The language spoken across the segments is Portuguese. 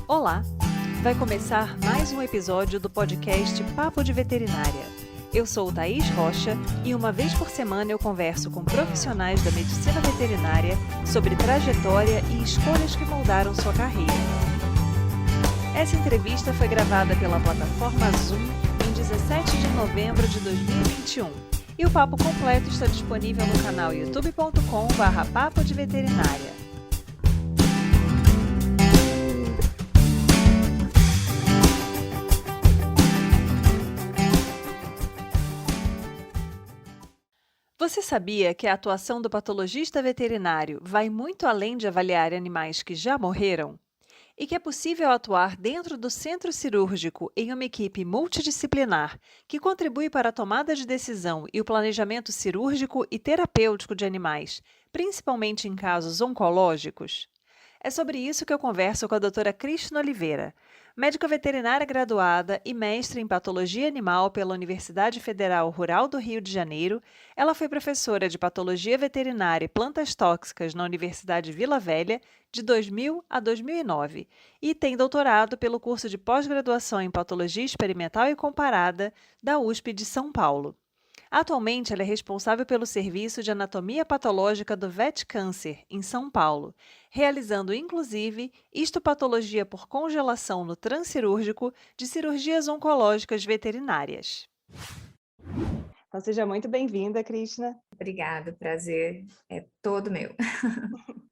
Olá! Vai começar mais um episódio do podcast Papo de Veterinária. Eu sou Thaís Rocha e uma vez por semana eu converso com profissionais da medicina veterinária sobre trajetória e escolhas que moldaram sua carreira. Essa entrevista foi gravada pela plataforma Zoom em 17 de novembro de 2021 e o papo completo está disponível no canal youtube.com/papo de veterinária. Você sabia que a atuação do patologista veterinário vai muito além de avaliar animais que já morreram? E que é possível atuar dentro do centro cirúrgico em uma equipe multidisciplinar que contribui para a tomada de decisão e o planejamento cirúrgico e terapêutico de animais, principalmente em casos oncológicos? É sobre isso que eu converso com a doutora Cristina Oliveira, médica veterinária graduada e mestre em patologia animal pela Universidade Federal Rural do Rio de Janeiro. Ela foi professora de patologia veterinária e plantas tóxicas na Universidade Vila Velha de 2000 a 2009 e tem doutorado pelo curso de pós-graduação em patologia experimental e comparada da USP de São Paulo. Atualmente, ela é responsável pelo serviço de anatomia patológica do VET Câncer, em São Paulo, realizando inclusive histopatologia por congelação no transcirúrgico de cirurgias oncológicas veterinárias. Então, seja muito bem-vinda, Cristina. Obrigada, o prazer é todo meu.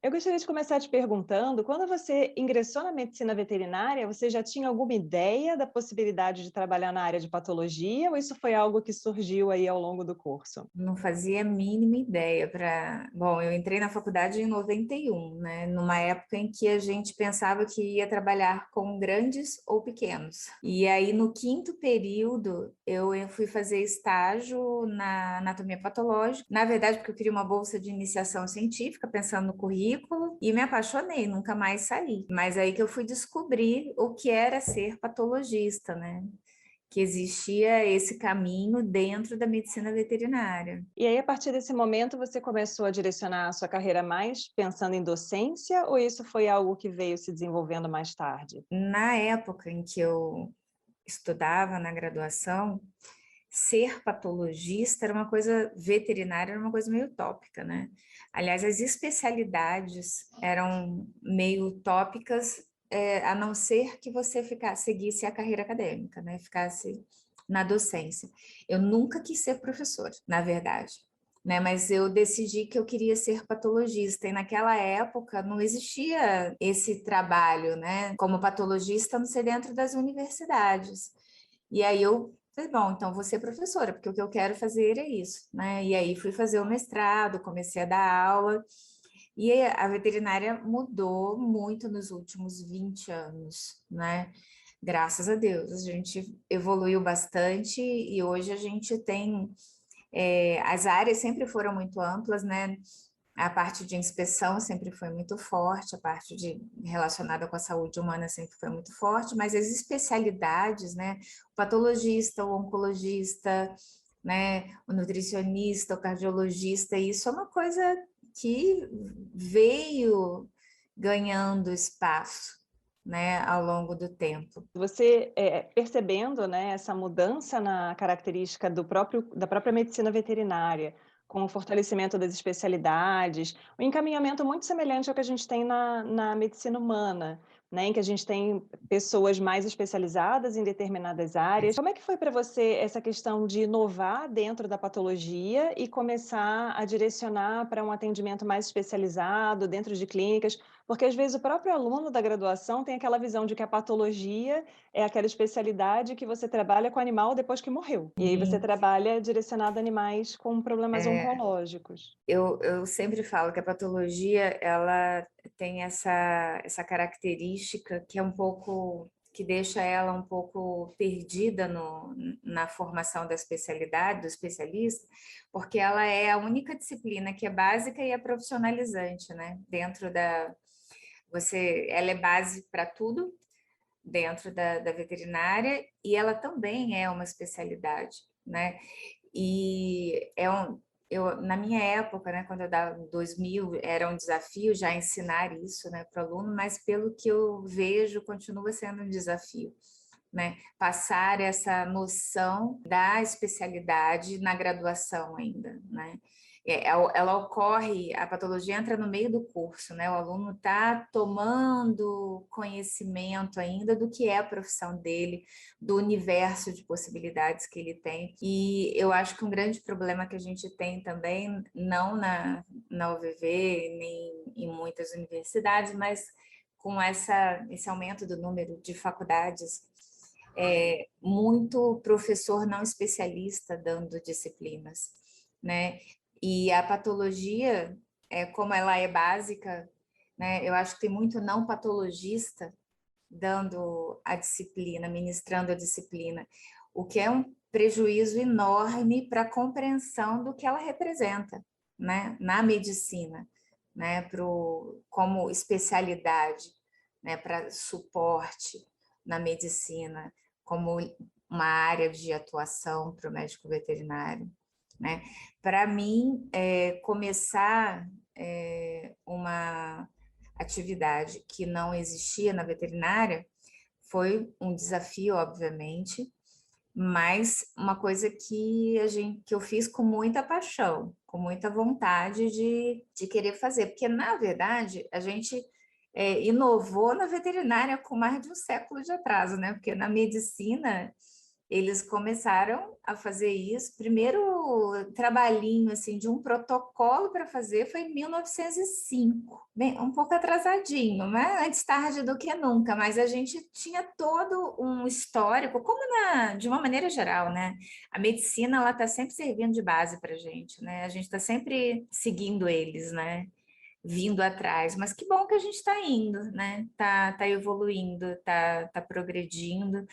Eu gostaria de começar te perguntando, quando você ingressou na medicina veterinária, você já tinha alguma ideia da possibilidade de trabalhar na área de patologia ou isso foi algo que surgiu aí ao longo do curso? Não fazia a mínima ideia para... Bom, eu entrei na faculdade em 91, né? Numa época em que a gente pensava que ia trabalhar com grandes ou pequenos. E aí, no quinto período, eu fui fazer estágio na anatomia patológica. Na verdade, porque eu queria uma bolsa de iniciação científica, pensando no currículo, e me apaixonei, nunca mais saí. Mas aí que eu fui descobrir o que era ser patologista, né? Que existia esse caminho dentro da medicina veterinária. E aí, a partir desse momento, você começou a direcionar a sua carreira mais pensando em docência ou isso foi algo que veio se desenvolvendo mais tarde? Na época em que eu estudava na graduação, ser patologista era uma coisa, veterinária era uma coisa meio utópica, né? Aliás, as especialidades eram meio utópicas, a não ser que você seguisse a carreira acadêmica, né? Ficasse na docência. Eu nunca quis ser professora, na verdade, né? Mas eu decidi que eu queria ser patologista e naquela época não existia esse trabalho, né? Como patologista, não sei, dentro das universidades. E aí eu falei, bom, então vou ser professora, porque o que eu quero fazer é isso, né? E aí fui fazer o mestrado, comecei a dar aula, e a veterinária mudou muito nos últimos 20 anos, né? Graças a Deus, a gente evoluiu bastante e hoje a gente tem... as áreas sempre foram muito amplas, né? A parte de inspeção sempre foi muito forte, a parte relacionada com a saúde humana sempre foi muito forte, mas as especialidades, né? O patologista, o oncologista, né? O nutricionista, o cardiologista, isso é uma coisa que veio ganhando espaço, né? Ao longo do tempo. Você, percebendo, né, essa mudança na característica da própria medicina veterinária, com o fortalecimento das especialidades, um encaminhamento muito semelhante ao que a gente tem na medicina humana, né, em que a gente tem pessoas mais especializadas em determinadas áreas. Como é que foi para você essa questão de inovar dentro da patologia e começar a direcionar para um atendimento mais especializado dentro de clínicas? Porque às vezes o próprio aluno da graduação tem aquela visão de que a patologia é aquela especialidade que você trabalha com animal depois que morreu. E aí você Sim, trabalha direcionado a animais com problemas é, oncológicos. eu sempre falo que a patologia, ela tem essa característica que é um pouco, que deixa ela um pouco perdida na formação da especialidade, do especialista, porque ela é a única disciplina que é básica e é profissionalizante, né? Ela é base para tudo dentro da veterinária e ela também é uma especialidade, né? E na minha época, né, quando eu dava 2000, era um desafio já ensinar isso, né, para o aluno, mas pelo que eu vejo, continua sendo um desafio, né, passar essa noção da especialidade na graduação ainda, né. Ela ocorre, a patologia entra no meio do curso, né, o aluno está tomando conhecimento ainda do que é a profissão dele, do universo de possibilidades que ele tem, e eu acho que um grande problema que a gente tem também, não na UVV, nem em muitas universidades, mas com esse aumento do número de faculdades, muito professor não especialista dando disciplinas, né? E a patologia, como ela é básica, né? Eu acho que tem muito não patologista dando a disciplina, ministrando a disciplina, o que é um prejuízo enorme para a compreensão do que ela representa, né? Na medicina, né? Como especialidade, né? Para suporte na medicina, como uma área de atuação para o médico veterinário, né? Para mim, começar uma atividade que não existia na veterinária foi um desafio, obviamente, mas uma coisa que eu fiz com muita paixão, com muita vontade de querer fazer, porque, na verdade, a gente inovou na veterinária com mais de um século de atraso, né? Porque na medicina eles começaram a fazer isso. Primeiro trabalhinho assim de um protocolo para fazer foi em 1905, bem, um pouco atrasadinho, né? Antes tarde do que nunca, mas a gente tinha todo um histórico, como de uma maneira geral, né? A medicina ela está sempre servindo de base para a gente, né? A gente está sempre seguindo eles, né? Vindo atrás, mas que bom que a gente está indo, né? Tá evoluindo, tá progredindo,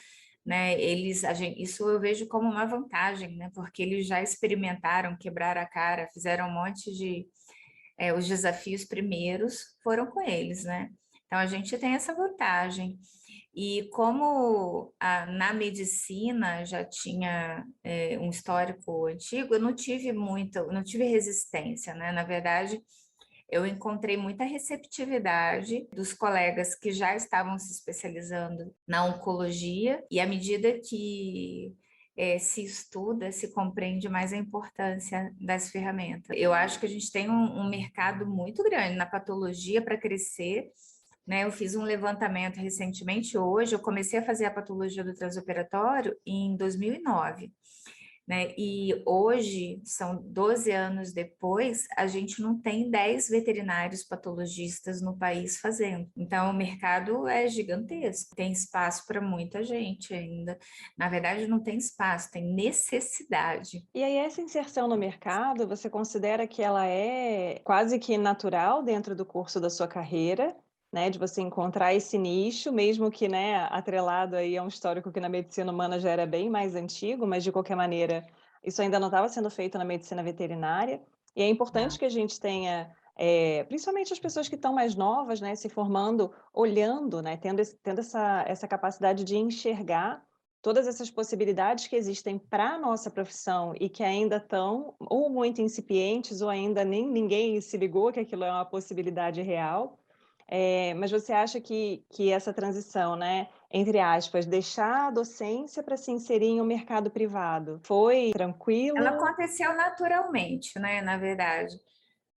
né? Isso eu vejo como uma vantagem, né? Porque eles já experimentaram, quebrar a cara, fizeram um monte de os desafios primeiros foram com eles, né? Então a gente tem essa vantagem. E como na medicina já tinha um histórico antigo, eu não tive resistência, né? Na verdade, eu encontrei muita receptividade dos colegas que já estavam se especializando na oncologia, e à medida que se estuda, se compreende mais a importância das ferramentas. Eu acho que a gente tem um mercado muito grande na patologia para crescer, né? Eu fiz um levantamento recentemente, hoje, eu comecei a fazer a patologia do transoperatório em 2009. Né? E hoje, são 12 anos depois, a gente não tem 10 veterinários patologistas no país fazendo. Então, o mercado é gigantesco, tem espaço para muita gente ainda. Na verdade, não tem espaço, tem necessidade. E aí, essa inserção no mercado, você considera que ela é quase que natural dentro do curso da sua carreira, né? De você encontrar esse nicho, mesmo que, né, atrelado aí a um histórico que na medicina humana já era bem mais antigo, mas de qualquer maneira, isso ainda não estava sendo feito na medicina veterinária. E é importante Tá? que a gente tenha, principalmente as pessoas que estão mais novas, né, se formando, olhando, né, tendo essa capacidade de enxergar todas essas possibilidades que existem para a nossa profissão e que ainda estão ou muito incipientes ou ainda nem ninguém se ligou que aquilo é uma possibilidade real. Mas você acha que essa transição, né, entre aspas, deixar a docência para se inserir em um mercado privado, foi Ela tranquilo? aconteceu naturalmente, né, na verdade,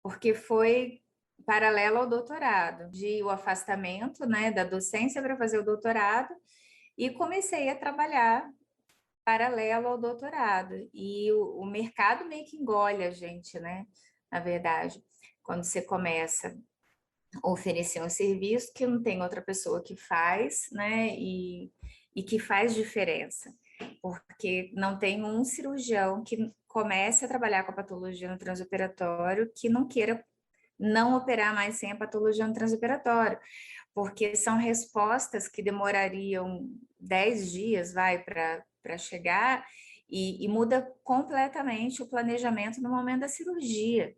porque foi paralelo ao doutorado, de o afastamento, né, da docência para fazer o doutorado, e comecei a trabalhar paralelo ao doutorado. E o mercado meio que engole a gente, né? Na verdade, quando você começa a oferecer um serviço que não tem outra pessoa que faz, né? E que faz diferença. Porque não tem um cirurgião que comece a trabalhar com a patologia no transoperatório que não queira não operar mais sem a patologia no transoperatório, porque são respostas que demorariam 10 dias, para chegar, e muda completamente o planejamento no momento da cirurgia,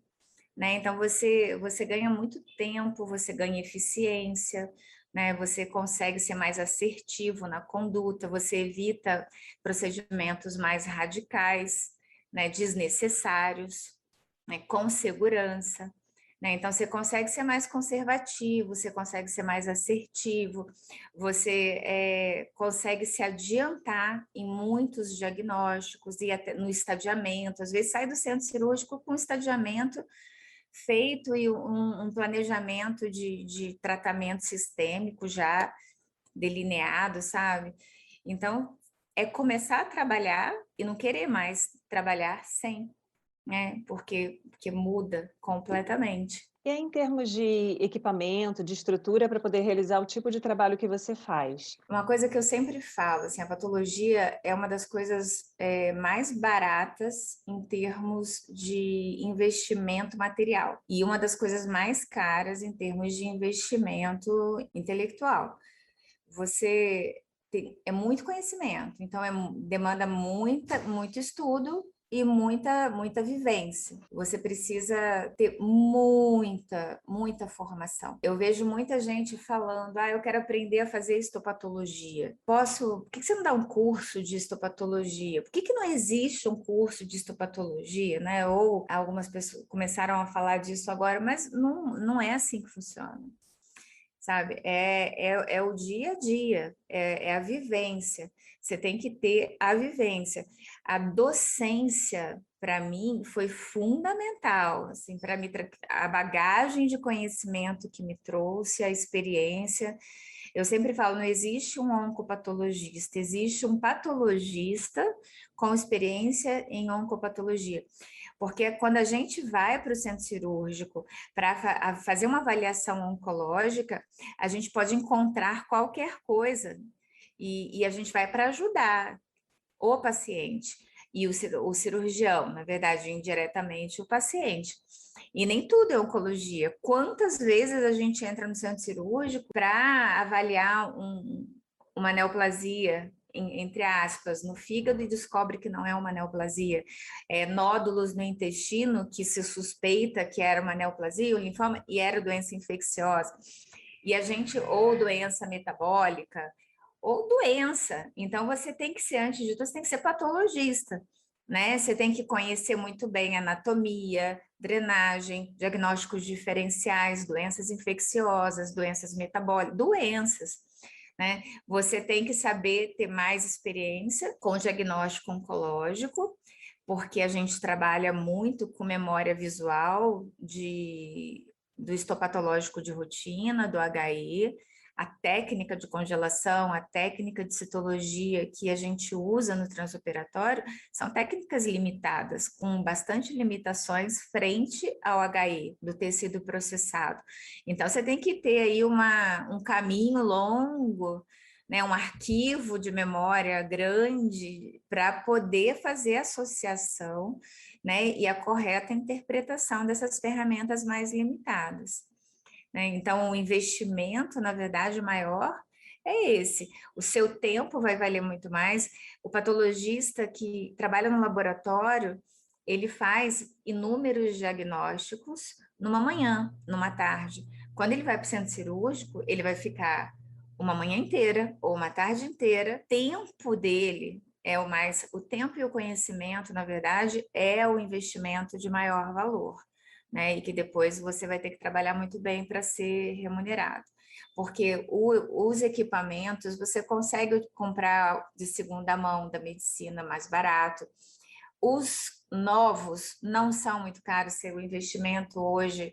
né? Então, você ganha muito tempo, você ganha eficiência, né? Você consegue ser mais assertivo na conduta, você evita procedimentos mais radicais, né? Desnecessários, né, com segurança, né? Então, você consegue ser mais conservativo, você consegue ser mais assertivo, você consegue se adiantar em muitos diagnósticos e até no estadiamento. Às vezes, sai do centro cirúrgico com estadiamento feito e um planejamento de tratamento sistêmico já delineado, sabe? Então, é começar a trabalhar e não querer mais trabalhar sem, né? Porque muda completamente. E aí, em termos de equipamento, de estrutura para poder realizar o tipo de trabalho que você faz? Uma coisa que eu sempre falo, assim, a patologia é uma das coisas mais baratas em termos de investimento material e uma das coisas mais caras em termos de investimento intelectual. Você é muito conhecimento, então demanda muito estudo e muita vivência. Você precisa ter muita formação. Eu vejo muita gente falando, eu quero aprender a fazer histopatologia. Por que você não dá um curso de histopatologia? Por que não existe um curso de histopatologia, né? Ou algumas pessoas começaram a falar disso agora, mas não é assim que funciona, sabe? É o dia a dia, é a vivência. Você tem que ter a vivência. A docência, para mim, foi fundamental, assim, para mim, a bagagem de conhecimento que me trouxe, a experiência. Eu sempre falo, não existe um oncopatologista, existe um patologista com experiência em oncopatologia. Porque quando a gente vai para o centro cirúrgico para fazer uma avaliação oncológica, a gente pode encontrar qualquer coisa e a gente vai para ajudar o paciente e o cirurgião, na verdade, indiretamente o paciente. E nem tudo é oncologia. Quantas vezes a gente entra no centro cirúrgico para avaliar uma neoplasia, entre aspas, no fígado e descobre que não é uma neoplasia, nódulos no intestino que se suspeita que era uma neoplasia, o linfoma, e era doença infecciosa. E a gente, ou doença metabólica, ou doença. Então, você tem que ser, antes de tudo, você tem que ser patologista, né? Você tem que conhecer muito bem anatomia, drenagem, diagnósticos diferenciais, doenças infecciosas, doenças metabólicas, doenças, né? Você tem que saber ter mais experiência com diagnóstico oncológico, porque a gente trabalha muito com memória visual do histopatológico de rotina, do HI, a técnica de congelação, a técnica de citologia que a gente usa no transoperatório são técnicas limitadas, com bastante limitações frente ao HI, do tecido processado. Então, você tem que ter aí um caminho longo, né, um arquivo de memória grande para poder fazer associação, né, e a correta interpretação dessas ferramentas mais limitadas, né? Então, o investimento, na verdade, maior é esse. O seu tempo vai valer muito mais. O patologista que trabalha no laboratório, ele faz inúmeros diagnósticos numa manhã, numa tarde. Quando ele vai para o centro cirúrgico, ele vai ficar uma manhã inteira ou uma tarde inteira. O tempo dele o tempo e o conhecimento, na verdade, é o investimento de maior valor, né? E que depois você vai ter que trabalhar muito bem para ser remunerado. Porque os equipamentos você consegue comprar de segunda mão da medicina mais barato. Os novos não são muito caros, o investimento hoje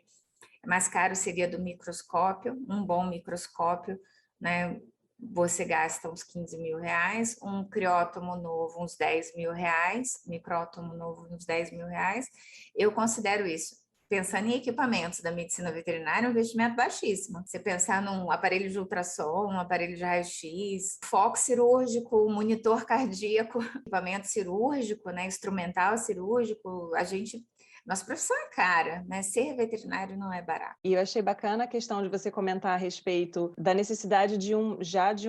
mais caro seria do microscópio, um bom microscópio, né? Você gasta uns 15 mil reais, um criótomo novo uns 10 mil reais, micrótomo novo uns 10 mil reais. Eu considero isso, pensando em equipamentos da medicina veterinária, um investimento baixíssimo. Você pensar num aparelho de ultrassom, um aparelho de raio-x, foco cirúrgico, monitor cardíaco, equipamento cirúrgico, né, instrumental cirúrgico, nossa profissão é cara, né? Ser veterinário não é barato. E eu achei bacana a questão de você comentar a respeito da necessidade de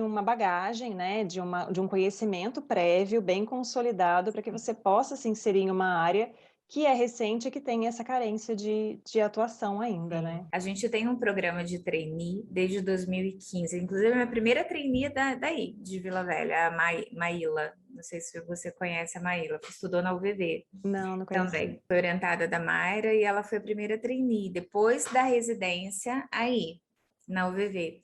uma bagagem, né, de um conhecimento prévio, bem consolidado, para que você possa se inserir em uma área que é recente e que tem essa carência de atuação ainda, Sim. né. A gente tem um programa de trainee desde 2015. Inclusive, a minha primeira trainee é daí, de Vila Velha, a Maíla. Não sei se você conhece a Maíla, que estudou na UVV Não, não conhecia. também. Foi orientada da Mayra e ela foi a primeira trainee. Depois da residência, aí, na UVV,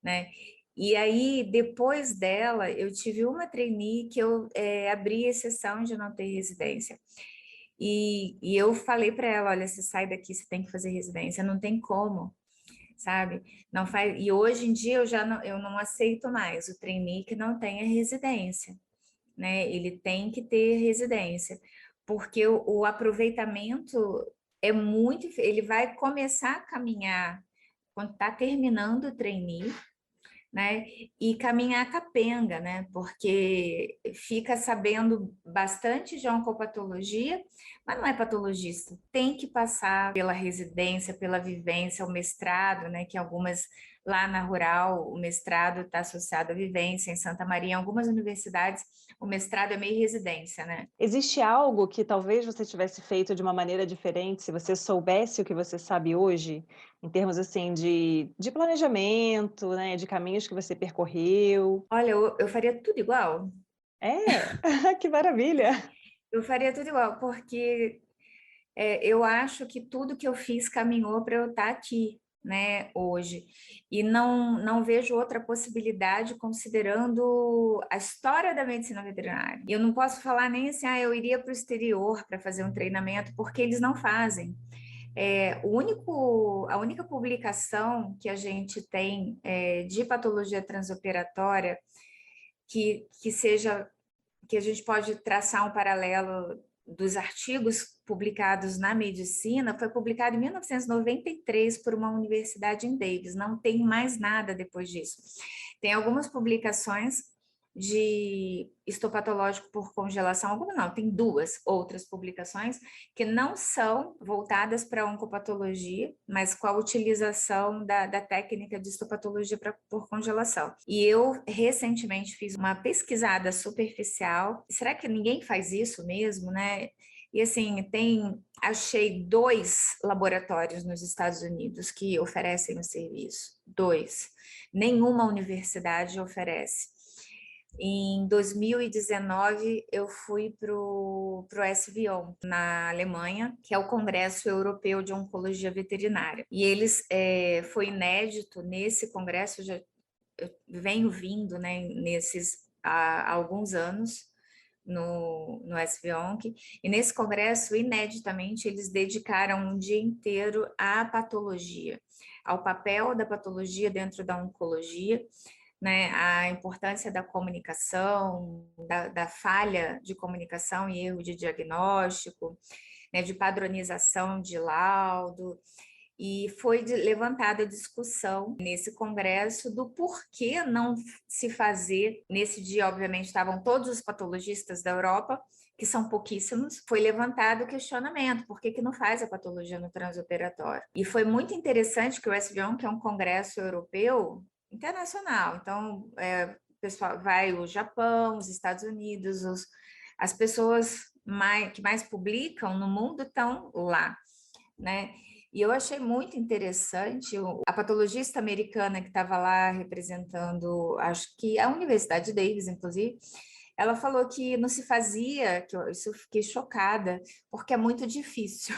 né? E aí, depois dela, eu tive uma trainee que eu abri exceção de não ter residência. E eu falei para ela, olha, você sai daqui, você tem que fazer residência, não tem como, sabe? Não faz. E hoje em dia eu não aceito mais o trainee que não tenha residência, né? Ele tem que ter residência, porque o aproveitamento é muito, ele vai começar a caminhar quando está terminando o trainee, né? E caminhar capenga, né? Porque fica sabendo bastante de oncopatologia, mas não é patologista. Tem que passar pela residência, pela vivência, o mestrado, né? Que algumas lá na rural, o mestrado está associado à vivência. Em Santa Maria, em algumas universidades, o mestrado é meio residência, né? Existe algo que talvez você tivesse feito de uma maneira diferente, se você soubesse o que você sabe hoje, em termos, assim, de planejamento, né, de caminhos que você percorreu? Olha, eu faria tudo igual. É? Que maravilha! Eu faria tudo igual, porque eu acho que tudo que eu fiz caminhou para eu estar aqui, né, hoje. E não vejo outra possibilidade considerando a história da medicina veterinária. E eu não posso falar nem assim, eu iria para o exterior para fazer um treinamento, porque eles não fazem. A única publicação que a gente tem de patologia transoperatória que seja que a gente pode traçar um paralelo dos artigos publicados na medicina, foi publicado em 1993 por uma universidade em Davis, não tem mais nada depois disso. Tem algumas publicações de histopatológico por congelação, algumas não, tem duas outras publicações que não são voltadas para oncopatologia, mas com a utilização da técnica de histopatologia por congelação. E eu recentemente fiz uma pesquisada superficial. Será que ninguém faz isso mesmo, né? E assim, achei 2 laboratórios nos Estados Unidos que oferecem o serviço. 2. Nenhuma universidade oferece. Em 2019, eu fui para o SVON, na Alemanha, que é o Congresso Europeu de Oncologia Veterinária. E foi inédito nesse congresso, eu venho vindo, né, há alguns anos, no SVONC, e nesse congresso, ineditamente, eles dedicaram um dia inteiro à patologia, ao papel da patologia dentro da oncologia, né, a importância da comunicação, da falha de comunicação e erro de diagnóstico, né, de padronização de laudo, e foi levantada a discussão nesse congresso do porquê não se fazer. Nesse dia, obviamente, estavam todos os patologistas da Europa, que são pouquíssimos. Foi levantado o questionamento, por que não faz a patologia no transoperatório? E foi muito interessante que o SVON, que é um congresso europeu, internacional. Então, pessoal, vai o Japão, os Estados Unidos, as pessoas que mais publicam no mundo estão lá, né? E eu achei muito interessante a patologista americana que estava lá representando, acho que a Universidade Davis, inclusive, ela falou que não se fazia, isso eu fiquei chocada, porque é muito difícil.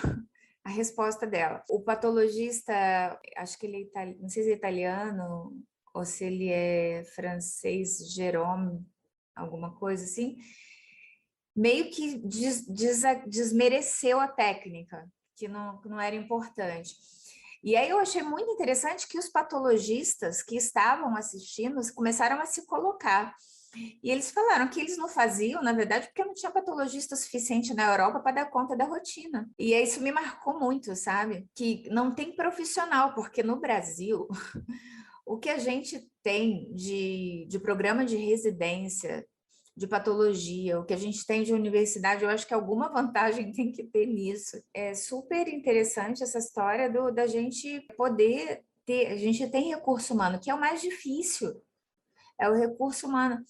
A resposta dela. O patologista, acho que ele é não sei se é italiano ou se ele é francês, Jerome, alguma coisa assim, meio que desmereceu a técnica, que não era importante. E aí eu achei muito interessante que os patologistas que estavam assistindo começaram a se colocar. E eles falaram que eles não faziam, na verdade, porque não tinha patologista suficiente na Europa para dar conta da rotina. E isso me marcou muito, sabe? Que não tem profissional, porque no Brasil, o que a gente tem de programa de residência, de patologia, o que a gente tem de universidade, eu acho que alguma vantagem tem que ter nisso. É super interessante essa história da gente poder ter, a gente tem recurso humano, que é o mais difícil, é o recurso humano.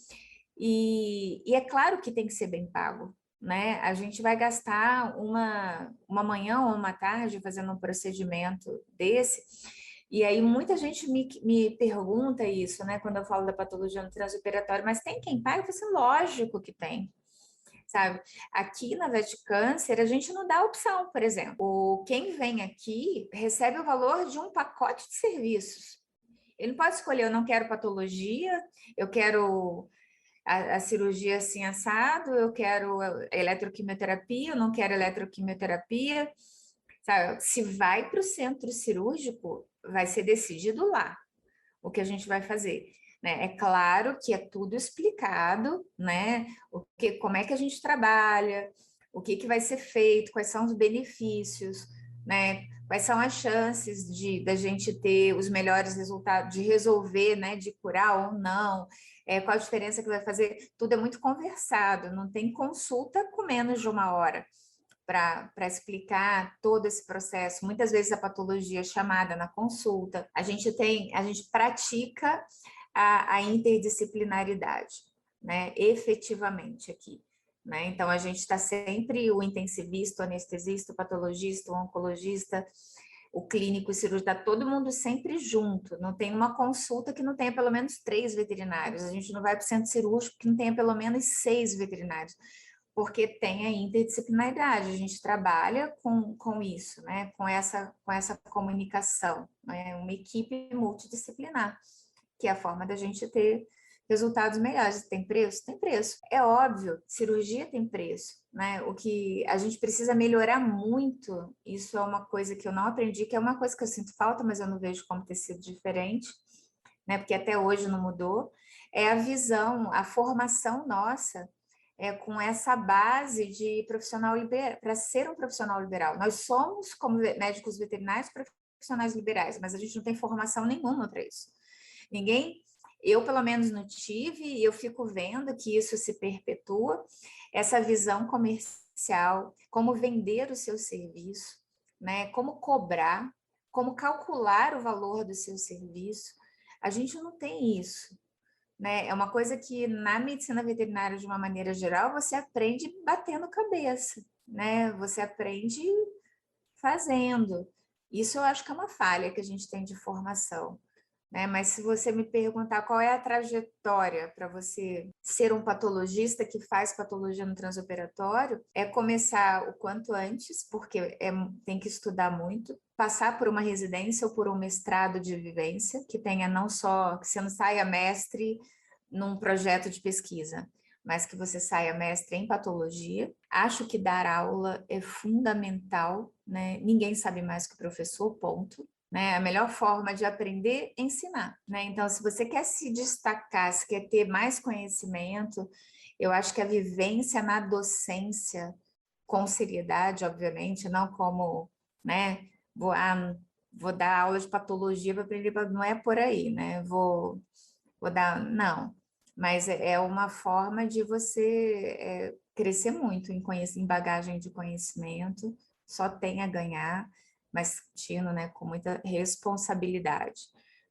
E é claro que tem que ser bem pago, né? A gente vai gastar uma manhã ou uma tarde fazendo um procedimento desse. E aí muita gente me pergunta isso, né? Quando eu falo da patologia no transoperatório, mas tem quem paga? Eu falo assim, lógico que tem. Sabe? Aqui na Vet Câncer, a gente não dá opção, por exemplo. Quem vem aqui recebe o valor de um pacote de serviços. Ele não pode escolher, eu não quero patologia, eu quero a cirurgia assim assado, eu quero eletroquimioterapia, eu não quero eletroquimioterapia. Sabe? Se vai para o centro cirúrgico, vai ser decidido lá o que a gente vai fazer. Né? É claro que é tudo explicado, né? Como é que a gente trabalha, o que vai ser feito, quais são os benefícios, né? Quais são as chances da gente ter os melhores resultados, de resolver, né? De curar ou não, qual a diferença que vai fazer. Tudo é muito conversado, não tem consulta com menos de uma hora para explicar todo esse processo. Muitas vezes a patologia é chamada na consulta. A gente pratica a interdisciplinaridade, né? Efetivamente aqui. Né? Então, a gente está sempre o intensivista, o anestesista, o patologista, o oncologista, o clínico, o cirurgião, está todo mundo sempre junto. Não tem uma consulta que não tenha pelo menos 3 veterinários. A gente não vai para o centro cirúrgico que não tenha pelo menos 6 veterinários, porque tem a interdisciplinaridade, a gente trabalha com isso, né? com essa comunicação, né? Uma equipe multidisciplinar, que é a forma da gente ter resultados melhores. Tem preço? Tem preço. É óbvio, cirurgia tem preço, né? O que a gente precisa melhorar muito, isso é uma coisa que eu não aprendi, que é uma coisa que eu sinto falta, mas eu não vejo como ter sido diferente, né? Porque até hoje não mudou, é a visão, a formação nossa com essa base de profissional liberal, para ser um profissional liberal. Nós somos, como médicos veterinários, profissionais liberais, mas a gente não tem formação nenhuma para isso. Ninguém, eu pelo menos não tive, e eu fico vendo que isso se perpetua, essa visão comercial, como vender o seu serviço, né? Como cobrar, como calcular o valor do seu serviço. A gente não tem isso. Né? É uma coisa que na medicina veterinária, de uma maneira geral, você aprende batendo cabeça, né? Você aprende fazendo. Isso eu acho que é uma falha que a gente tem de formação, né? Mas se você me perguntar qual é a trajetória para você ser um patologista que faz patologia no transoperatório, é começar o quanto antes, porque tem que estudar muito, passar por uma residência ou por um mestrado de vivência, que tenha não só, que você não saia mestre num projeto de pesquisa, mas que você saia mestre em patologia. Acho que dar aula é fundamental, né? Ninguém sabe mais que o professor, ponto. Né? A melhor forma de aprender é ensinar. Né? Então, se você quer se destacar, se quer ter mais conhecimento, eu acho que a vivência na docência, com seriedade, obviamente, não como, né, vou dar aula de patologia para aprender, não é por aí, né? Vou dar, não. Mas é uma forma de você crescer muito em bagagem de conhecimento, só tem a ganhar, mas tino, né, com muita responsabilidade,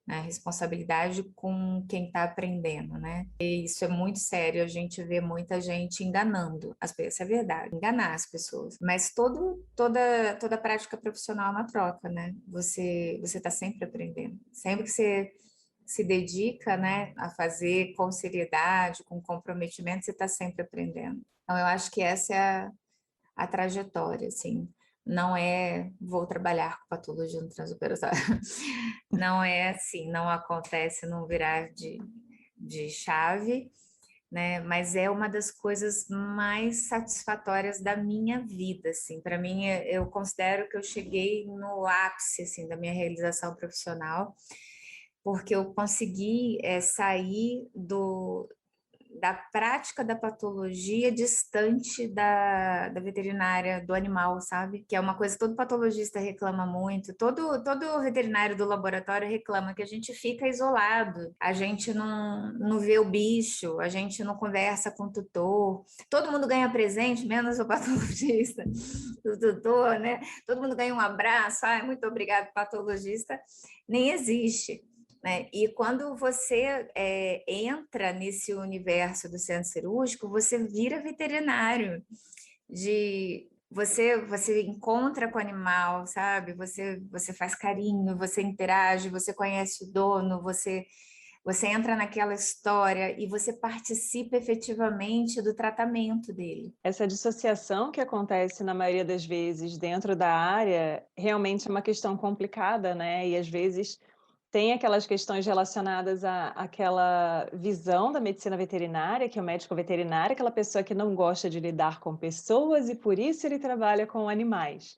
né, responsabilidade com quem está aprendendo, né, e isso é muito sério, a gente vê muita gente enganando as pessoas, é verdade, enganar as pessoas, mas toda prática profissional é uma troca, né, você está sempre aprendendo, sempre que você se dedica, né, a fazer com seriedade, com comprometimento, você está sempre aprendendo. Então, eu acho que essa é a trajetória, assim. Não é vou trabalhar com patologia no transoperatório. Não é assim, não acontece num virar de chave, né? Mas é uma das coisas mais satisfatórias da minha vida, assim. Para mim, eu considero que eu cheguei no ápice, assim, da minha realização profissional, porque eu consegui sair da prática da patologia distante da veterinária do animal, sabe? Que é uma coisa que todo patologista reclama muito, todo veterinário do laboratório reclama, que a gente fica isolado, a gente não vê o bicho, a gente não conversa com o tutor, todo mundo ganha presente, menos o patologista, o tutor, né? Todo mundo ganha um abraço, muito obrigado, patologista, nem existe. Né? E quando você entra nesse universo do centro cirúrgico, você vira veterinário. de você encontra com o animal, sabe? Você faz carinho, você interage, você conhece o dono, você entra naquela história e você participa efetivamente do tratamento dele. Essa dissociação que acontece na maioria das vezes dentro da área, realmente é uma questão complicada, né, e às vezes tem aquelas questões relacionadas àquela visão da medicina veterinária, que é o médico veterinário, aquela pessoa que não gosta de lidar com pessoas e por isso ele trabalha com animais.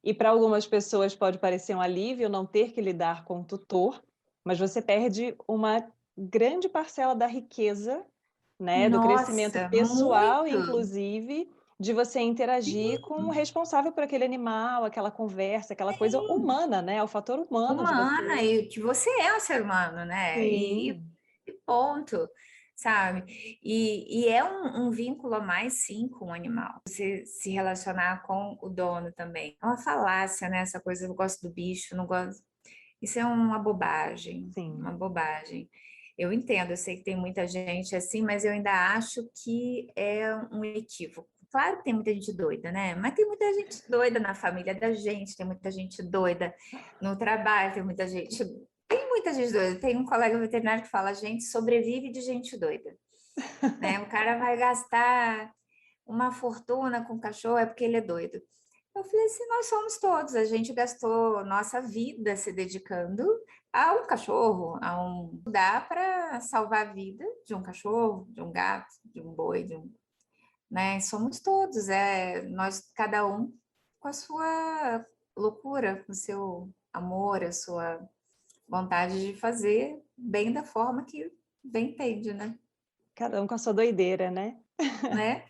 E para algumas pessoas pode parecer um alívio não ter que lidar com um tutor, mas você perde uma grande parcela da riqueza, né, do crescimento Nossa, pessoal, muito! inclusive, de você interagir com o responsável por aquele animal, aquela conversa, aquela coisa humana, né, o fator humano de Humana, você. e que você é um ser humano, né? Sim, E ponto, sabe? E é um vínculo a mais, sim, com o animal. Você se relacionar com o dono também. É uma falácia, né? Essa coisa, eu gosto do bicho, não gosto. Isso é uma bobagem, sim. uma bobagem. Eu entendo, eu sei que tem muita gente assim, mas eu ainda acho que é um equívoco. Claro que tem muita gente doida, né? Mas tem muita gente doida na família da gente, tem muita gente doida no trabalho, tem muita gente doida. Tem um colega veterinário que fala, a gente sobrevive de gente doida, né? O cara vai gastar uma fortuna com cachorro é porque ele é doido. Eu falei assim, nós somos todos, a gente gastou nossa vida se dedicando a um cachorro, dá para salvar a vida de um cachorro, de um gato, de um boi, né? Somos todos, nós cada um com a sua loucura, com o seu amor, a sua vontade de fazer bem da forma que bem entende, né? Cada um com a sua doideira, né. Né?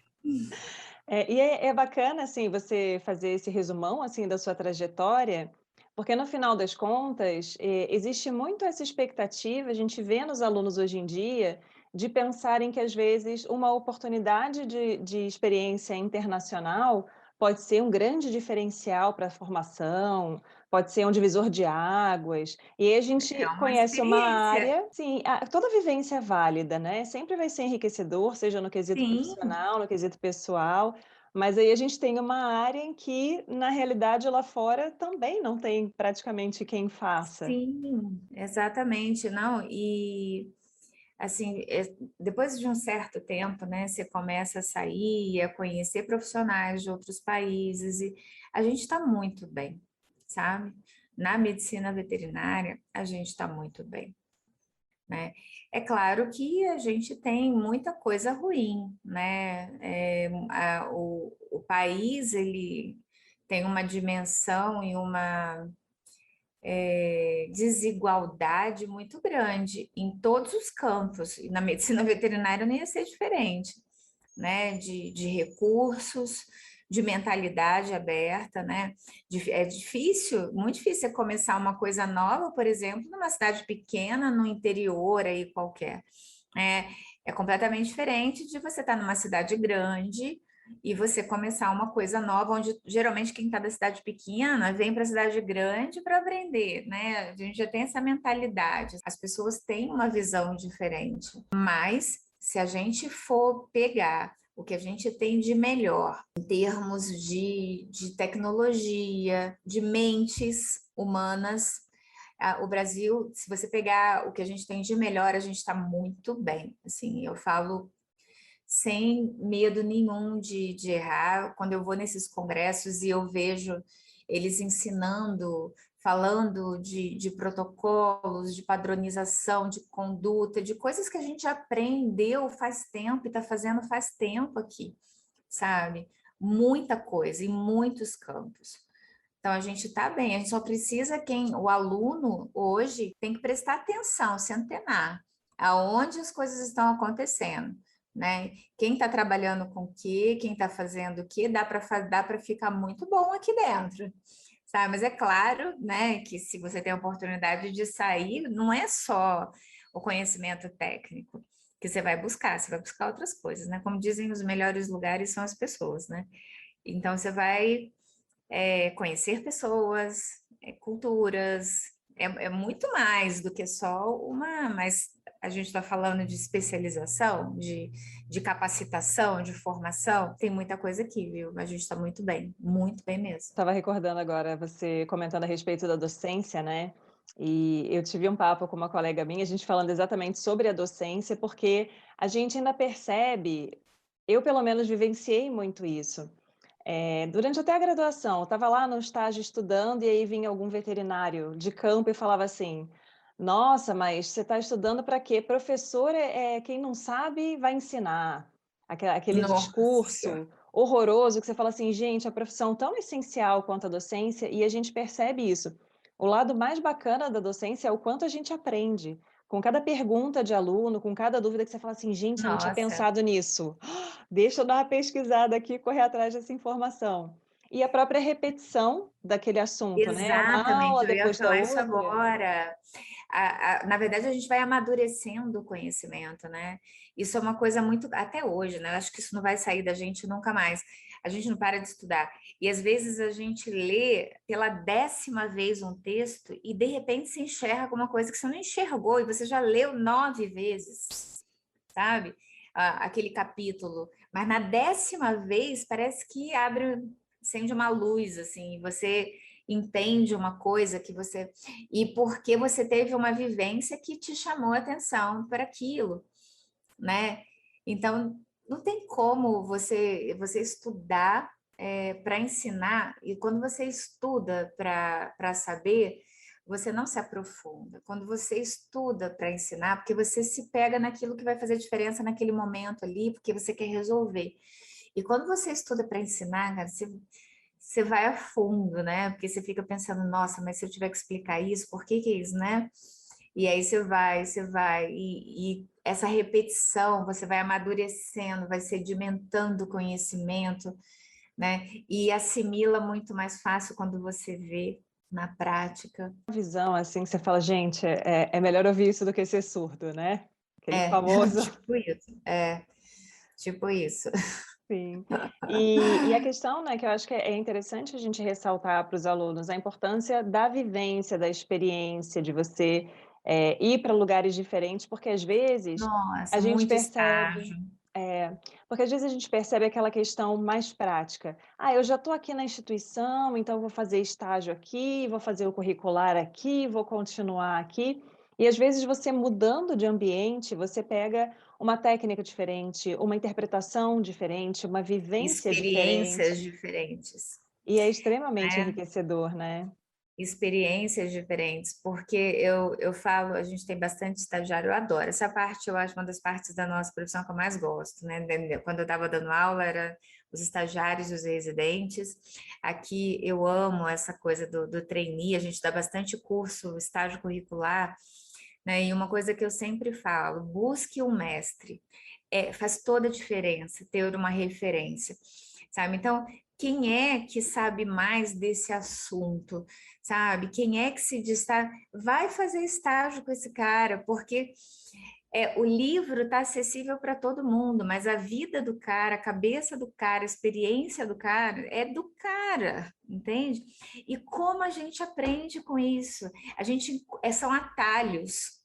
E é bacana, assim, você fazer esse resumão, assim, da sua trajetória, porque no final das contas, existe muito essa expectativa, a gente vê nos alunos hoje em dia, de pensarem que às vezes uma oportunidade de experiência internacional pode ser um grande diferencial para a formação, pode ser um divisor de águas, e aí a É gente uma conhece uma experiência. área sim, toda vivência é válida, né, sempre vai ser enriquecedor, seja no quesito Sim, profissional, no quesito pessoal, mas aí a gente tem uma área em que, na realidade, lá fora também não tem praticamente quem faça. sim, exatamente, não, e assim, depois de um certo tempo, né, você começa a sair, a conhecer profissionais de outros países, e a gente está muito bem, sabe? Na medicina veterinária, a gente está muito bem, né? É claro que a gente tem muita coisa ruim, né? O país, ele tem uma dimensão e uma desigualdade muito grande em todos os campos, e na medicina veterinária não ia ser diferente, né? De recursos, de mentalidade aberta, né? É difícil, muito difícil você começar uma coisa nova, por exemplo, numa cidade pequena, no interior aí qualquer. É, é completamente diferente de você estar numa cidade grande e você começar uma coisa nova, onde geralmente quem está da cidade pequena vem para a cidade grande para aprender, né? A gente já tem essa mentalidade. As pessoas têm uma visão diferente, mas se a gente for pegar o que a gente tem de melhor em termos de tecnologia, de mentes humanas, o Brasil, se você pegar o que a gente tem de melhor, a gente está muito bem. Assim, eu falo sem medo nenhum de errar. Quando eu vou nesses congressos e eu vejo eles ensinando, falando de protocolos, de padronização, de conduta, de coisas que a gente aprendeu faz tempo e está fazendo faz tempo aqui, sabe? Muita coisa, em muitos campos. Então, a gente está bem, a gente só precisa o aluno hoje tem que prestar atenção, se antenar, aonde as coisas estão acontecendo, né? Quem está trabalhando com o quê, quem está fazendo o quê, dá para ficar muito bom aqui dentro, sabe? Mas é claro, né, que se você tem a oportunidade de sair, não é só o conhecimento técnico que você vai buscar outras coisas, né? Como dizem, os melhores lugares são as pessoas, né? Então, você vai conhecer pessoas, culturas, é muito mais do que só uma, mas a gente está falando de especialização, de capacitação, de formação, tem muita coisa aqui, viu? A gente está muito bem mesmo. Estava recordando agora você comentando a respeito da docência, né? E eu tive um papo com uma colega minha, a gente falando exatamente sobre a docência, porque a gente ainda percebe, eu pelo menos vivenciei muito isso. Durante até a graduação, eu estava lá no estágio estudando e aí vinha algum veterinário de campo e falava assim: Nossa, mas você está estudando para quê? Professor quem não sabe vai ensinar. Aquele Nossa, discurso horroroso que você fala assim, gente, a profissão tão essencial quanto a docência, e a gente percebe isso. O lado mais bacana da docência é o quanto a gente aprende. Com cada pergunta de aluno, com cada dúvida que você fala assim, gente, eu não tinha nossa, pensado nisso. Deixa eu dar uma pesquisada aqui e correr atrás dessa informação. E a própria repetição daquele assunto, né? Uma exatamente, aula eu ia depois da falar isso outra. agora. Na verdade, a gente vai amadurecendo o conhecimento, né? Isso é uma coisa muito, até hoje, né? Eu acho que isso não vai sair da gente nunca mais. A gente não para de estudar. E às vezes a gente lê pela 10ª vez um texto e de repente se enxerga com uma coisa que você não enxergou e você já leu 9 vezes, sabe? Aquele capítulo. Mas na 10ª vez parece que acende uma luz, assim, você entende uma coisa que você e porque você teve uma vivência que te chamou a atenção para aquilo, né? Então, não tem como você estudar para ensinar, e quando você estuda para saber, você não se aprofunda. Quando você estuda para ensinar, porque você se pega naquilo que vai fazer diferença naquele momento ali, porque você quer resolver. E quando você estuda para ensinar, cara, você vai a fundo, né? Porque você fica pensando, nossa, mas se eu tiver que explicar isso, por que que é isso, né? E aí você vai, e essa repetição, você vai amadurecendo, vai sedimentando o conhecimento, né? E assimila muito mais fácil quando você vê na prática. Visão, assim, que você fala, gente, é melhor ouvir isso do que ser surdo, né? Aquele É, famoso. tipo isso, tipo isso. Sim. E a questão, né, que eu acho que é interessante a gente ressaltar para os alunos a importância da vivência, da experiência, de você ir para lugares diferentes, porque às vezes a Nossa, gente muito percebe, estágio. porque às vezes a gente percebe aquela questão mais prática. Ah, eu já estou aqui na instituição, então eu vou fazer estágio aqui, vou fazer o curricular aqui, vou continuar aqui. E às vezes você mudando de ambiente, você pega uma técnica diferente, uma interpretação diferente, uma vivência Experiências diferente, diferentes. e é extremamente Né? enriquecedor, né? Experiências diferentes, porque eu falo, a gente tem bastante estagiário, eu adoro. Essa parte eu acho uma das partes da nossa profissão que eu mais gosto, né? Quando eu estava dando aula, era os estagiários e os residentes. Aqui eu amo essa coisa do trainee, a gente dá bastante curso, estágio curricular, né? E uma coisa que eu sempre falo, busque um mestre. Faz toda a diferença ter uma referência, sabe? Então, quem é que sabe mais desse assunto, sabe? Quem é que se destaca? Vai fazer estágio com esse cara, porque o livro está acessível para todo mundo, mas a vida do cara, a cabeça do cara, a experiência do cara é do cara, entende? E como a gente aprende com isso? A gente são atalhos,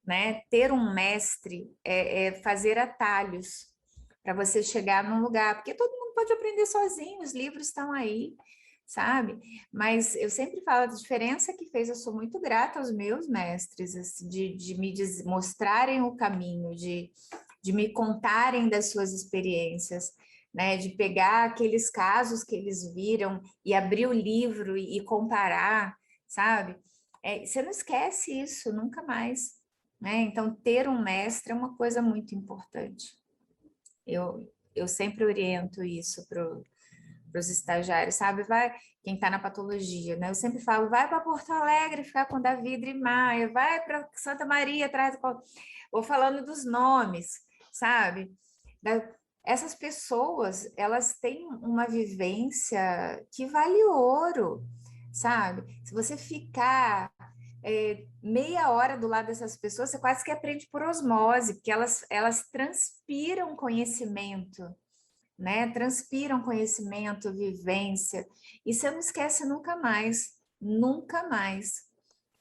né? Ter um mestre é fazer atalhos para você chegar num lugar, porque todo mundo pode aprender sozinho, os livros estão aí, sabe? Mas eu sempre falo a diferença que fez, eu sou muito grata aos meus mestres, assim, de me mostrarem o caminho, de me contarem das suas experiências, né? De pegar aqueles casos que eles viram e abrir o livro e comparar, sabe? Você não esquece isso nunca mais, né? Então, ter um mestre é uma coisa muito importante. Eu sempre oriento isso para os estagiários, sabe? Quem está na patologia, né? Eu sempre falo, vai para Porto Alegre ficar com Davi e Maia, vai para Santa Maria atrás do... Vou falando dos nomes, sabe? Essas pessoas, elas têm uma vivência que vale ouro, sabe? Se você ficar meia hora do lado dessas pessoas, você quase que aprende por osmose, porque elas transpiram conhecimento, né? Transpiram conhecimento, vivência, e você não esquece nunca mais, nunca mais.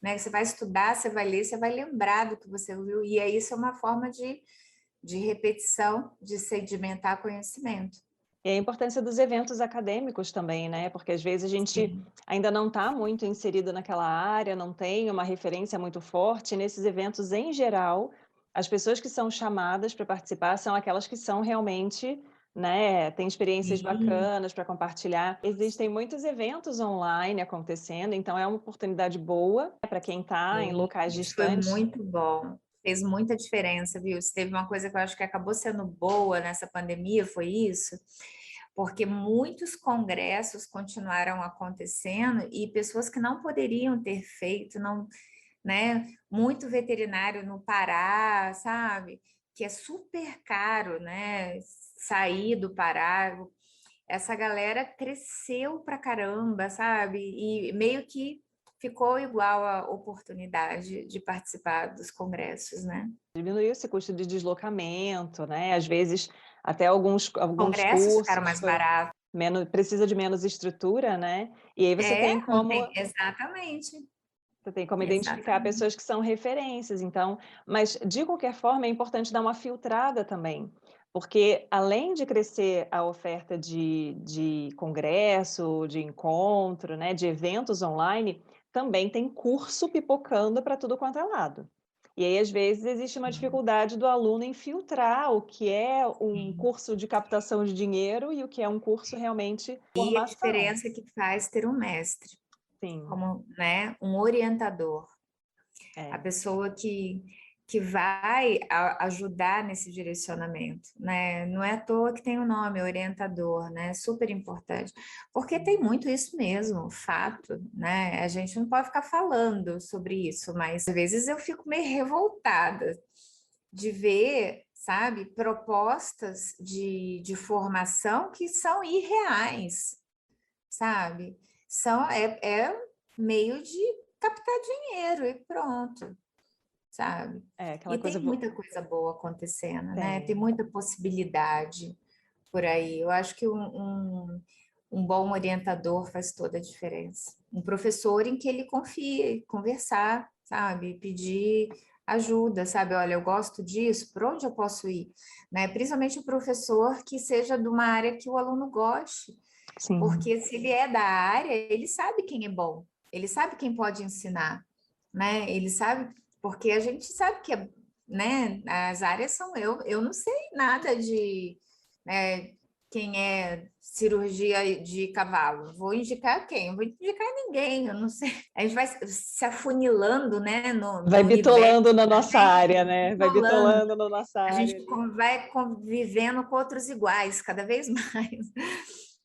né? Você vai estudar, você vai ler, você vai lembrar do que você ouviu, e aí isso é uma forma de repetição, de sedimentar conhecimento. E a importância dos eventos acadêmicos também, né? Porque às vezes a gente Sim. ainda não está muito inserido naquela área, não tem uma referência muito forte. Nesses eventos, em geral, as pessoas que são chamadas para participar são aquelas que são realmente, né, têm experiências Sim. bacanas para compartilhar. Existem muitos eventos online acontecendo, então é uma oportunidade boa para quem está em locais Isso foi distantes. muito bom. Fez muita diferença, viu? Se teve uma coisa que eu acho que acabou sendo boa nessa pandemia, foi isso, porque muitos congressos continuaram acontecendo e pessoas que não poderiam ter feito, não, né? Muito veterinário no Pará, sabe? Que é super caro, né? Sair do Pará. Essa galera cresceu pra caramba, sabe? E meio que ficou igual a oportunidade de participar dos congressos, né? Diminuiu esse custo de deslocamento, né? Às vezes, até alguns Congressos ficaram cursos mais baratos. precisa de menos estrutura, né? E aí você tem Não como tem, exatamente, identificar exatamente. pessoas que são referências, então, mas de qualquer forma é importante dar uma filtrada também, porque além de crescer a oferta de congresso, de encontro, né, de eventos online, também tem curso pipocando para tudo quanto é lado. E aí, às vezes, existe uma Sim, dificuldade do aluno em filtrar o que é um sim. curso de captação de dinheiro e o que é um curso realmente de E a formação. diferença que faz ter um mestre, Sim, como, né, um orientador. A é. pessoa que vai ajudar nesse direcionamento, né? Não é à toa que tem o nome orientador, né? Super importante, porque tem muito isso mesmo, fato, né? A gente não pode ficar falando sobre isso, mas às vezes eu fico meio revoltada de ver, sabe, propostas de formação que são irreais, sabe? É meio de captar dinheiro e pronto, sabe? É aquela E coisa tem muita coisa boa acontecendo, né? Tem tem. muita possibilidade por aí. Eu acho que um bom orientador faz toda a diferença. Um professor em que ele confie, conversar, sabe? Pedir ajuda, sabe? Olha, eu gosto disso, por onde eu posso ir? Né? Principalmente o professor que seja de uma área que o aluno goste, Sim. porque se ele é da área, ele sabe quem é bom, ele sabe quem pode ensinar, né? Ele sabe, porque a gente sabe que, né, as áreas são eu não sei nada de, né, quem é cirurgia de cavalo. Vou indicar quem? Eu vou indicar ninguém, eu não sei. A gente vai se afunilando, né, no Vai universo bitolando na da nossa gente, área, né, vai rolando. bitolando na nossa A área gente ali. vai convivendo com outros iguais, cada vez mais.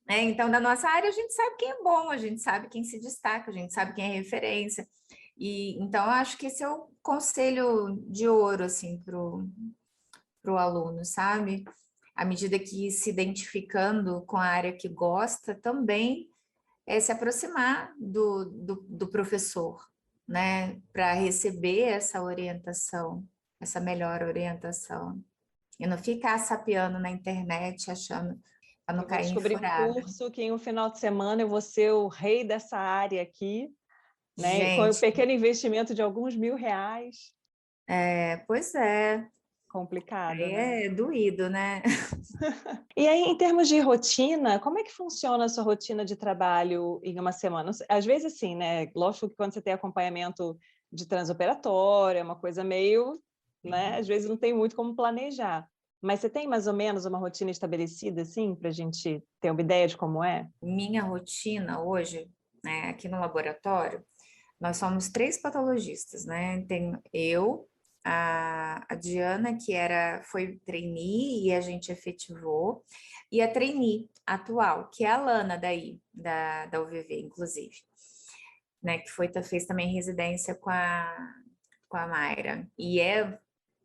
Né? Então, na nossa área, a gente sabe quem é bom, a gente sabe quem se destaca, a gente sabe quem é referência. E então, eu acho que esse é o conselho de ouro assim, para o aluno, sabe? À medida que se identificando com a área que gosta, também é se aproximar do professor, né? Para receber essa orientação, essa melhor orientação. E não ficar sapeando na internet achando para não Eu vou cair em descobrir um furada. curso que em um final de semana eu vou ser o rei dessa área aqui, né, com um Gente, pequeno investimento de alguns R$ 1.000. pois é, Complicado, aí né. é doído, né? E aí, em termos de rotina, como é que funciona a sua rotina de trabalho em uma semana? Às vezes, assim, né, lógico que quando você tem acompanhamento de transoperatório, é uma coisa meio, né, às vezes não tem muito como planejar. Mas você tem mais ou menos uma rotina estabelecida, assim, para a gente ter uma ideia de como é? Minha rotina hoje, né, aqui no laboratório, nós somos três patologistas, né? Tem eu, a Diana, que foi trainee e a gente efetivou, e a trainee atual, que é a Lana daí, da UVV, inclusive, né? Que fez também residência com a Mayra. E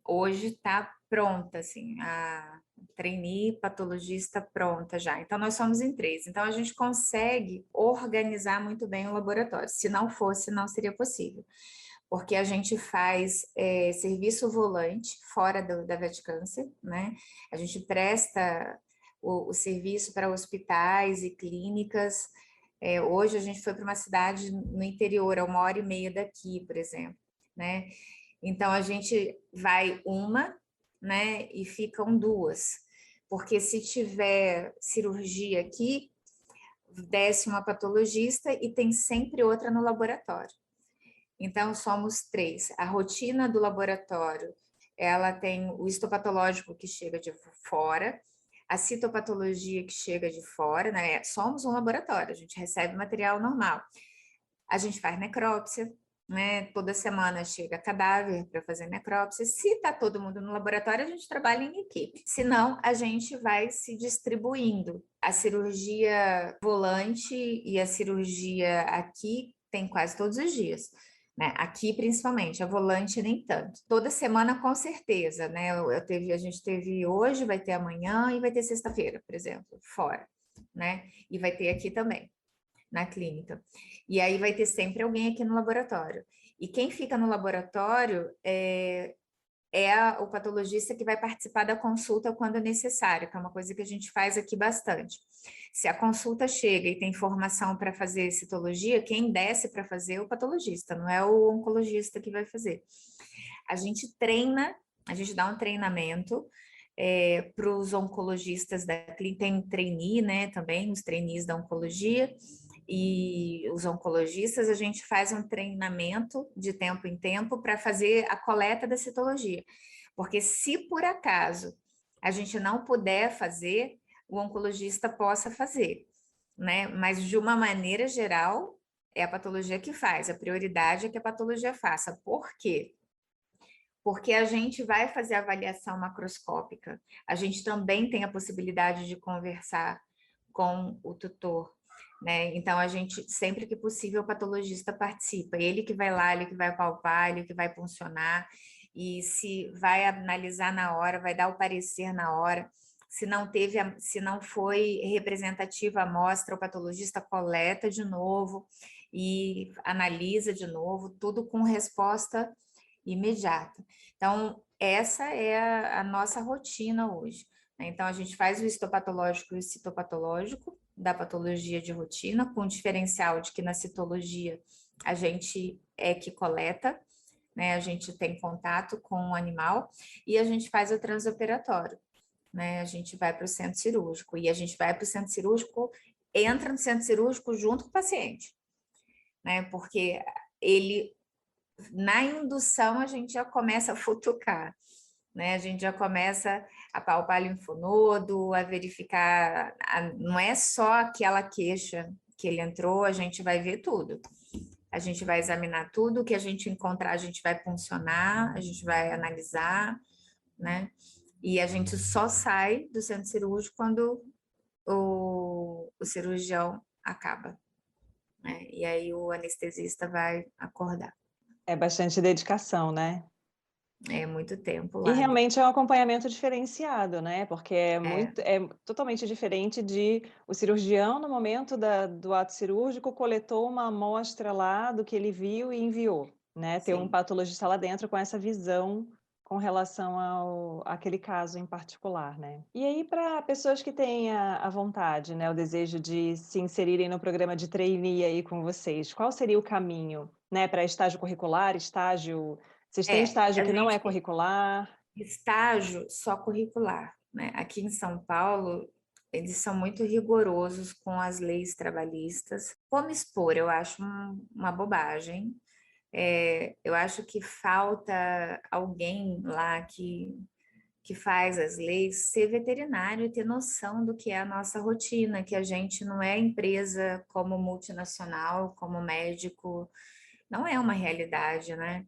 hoje está pronta, assim, a trainee patologista pronta já. Então, nós somos em três. Então, a gente consegue organizar muito bem o laboratório. Se não fosse, não seria possível. Porque a gente faz serviço volante fora da VetCâncer, né? A gente presta o serviço para hospitais e clínicas Hoje a gente foi para uma cidade no interior, a 1h30 daqui, por exemplo, né? Então a gente vai uma, né? E ficam duas, porque se tiver cirurgia aqui, desce uma patologista e tem sempre outra no laboratório. Então somos 3. A rotina do laboratório, ela tem o histopatológico que chega de fora, a citopatologia que chega de fora, né? Somos um laboratório, a gente recebe material normal. A gente faz necrópsia, né? Toda semana chega cadáver para fazer necrópsia. Se está todo mundo no laboratório, a gente trabalha em equipe. Se não, a gente vai se distribuindo. A cirurgia volante e a cirurgia aqui tem quase todos os dias. Né? Aqui, principalmente, a volante nem tanto. Toda semana, com certeza, né? A gente teve hoje, vai ter amanhã e vai ter sexta-feira, por exemplo, fora, né? E vai ter aqui também, na clínica. E aí vai ter sempre alguém aqui no laboratório. E quem fica no laboratório o patologista que vai participar da consulta quando necessário, que é uma coisa que a gente faz aqui bastante. Se a consulta chega e tem formação para fazer citologia, quem desce para fazer é o patologista, não é o oncologista que vai fazer. A gente treina, a gente dá um treinamento para os oncologistas da clínica, tem trainee, né, também, os trainees da oncologia, e os oncologistas, a gente faz um treinamento de tempo em tempo para fazer a coleta da citologia. Porque se por acaso a gente não puder fazer, o oncologista possa fazer, né? Mas de uma maneira geral, é a patologia que faz, a prioridade é que a patologia faça. Por quê? Porque a gente vai fazer avaliação macroscópica, a gente também tem a possibilidade de conversar com o tutor, né? Então, a gente, sempre que possível, o patologista participa, ele que vai lá, ele que vai palpar, ele que vai funcionar, e se vai analisar na hora, vai dar o parecer na hora, se não foi representativa a amostra, o patologista coleta de novo e analisa de novo, tudo com resposta imediata. Então, essa é a nossa rotina hoje, né? Então, a gente faz o histopatológico e o citopatológico da patologia de rotina, com o diferencial de que na citologia a gente é que coleta, né? A gente tem contato com o animal e a gente faz o transoperatório, né? A gente vai para o centro cirúrgico e a gente vai para o centro cirúrgico, entra no centro cirúrgico junto com o paciente, né? Porque ele na indução a gente já começa a futucar, né? A gente já começa a palpar linfonodo, a verificar, não é só aquela queixa que ele entrou, a gente vai ver tudo. A gente vai examinar tudo, o que a gente encontrar, a gente vai puncionar, a gente vai analisar, né? E a gente só sai do centro cirúrgico quando o cirurgião acaba, né? E aí o anestesista vai acordar. É bastante dedicação, né? É muito tempo E lá. realmente é um acompanhamento diferenciado, né, porque É, é totalmente diferente de o cirurgião no momento do ato cirúrgico coletou uma amostra lá do que ele viu e enviou, né, ter um sim. patologista lá dentro com essa visão com relação àquele caso em particular, né. E aí para pessoas que têm a vontade, né, o desejo de se inserirem no programa de trainee aí com vocês, qual seria o caminho, né, para estágio curricular, estágio vocês têm estágio A que não é gente, curricular? estágio só curricular, né? Aqui em São Paulo, eles são muito rigorosos com as leis trabalhistas. Como expor, eu acho uma bobagem. Eu acho que falta alguém lá que faz as leis ser veterinário e ter noção do que é a nossa rotina, que a gente não é empresa como multinacional, como médico, não é uma realidade, né?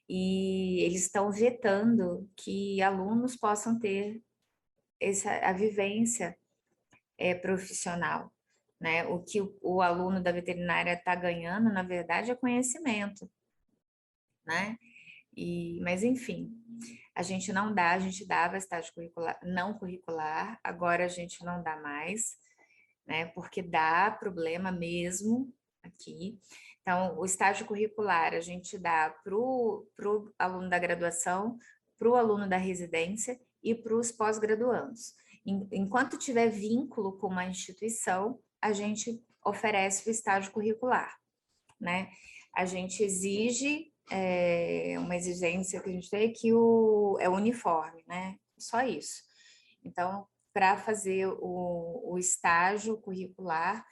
E eles estão vetando que alunos possam ter a vivência profissional, né? O que o aluno da veterinária está ganhando, na verdade, é conhecimento, né? Mas, enfim, a gente não dá, a gente dava estágio curricular, não curricular, agora a gente não dá mais, né? Porque dá problema mesmo aqui. Então, o estágio curricular a gente dá para o aluno da graduação, para o aluno da residência e para os pós-graduandos. Enquanto tiver vínculo com uma instituição, a gente oferece o estágio curricular, né? A gente exige, uma exigência que a gente tem que é o uniforme, né? Só isso. Então, para fazer o estágio curricular,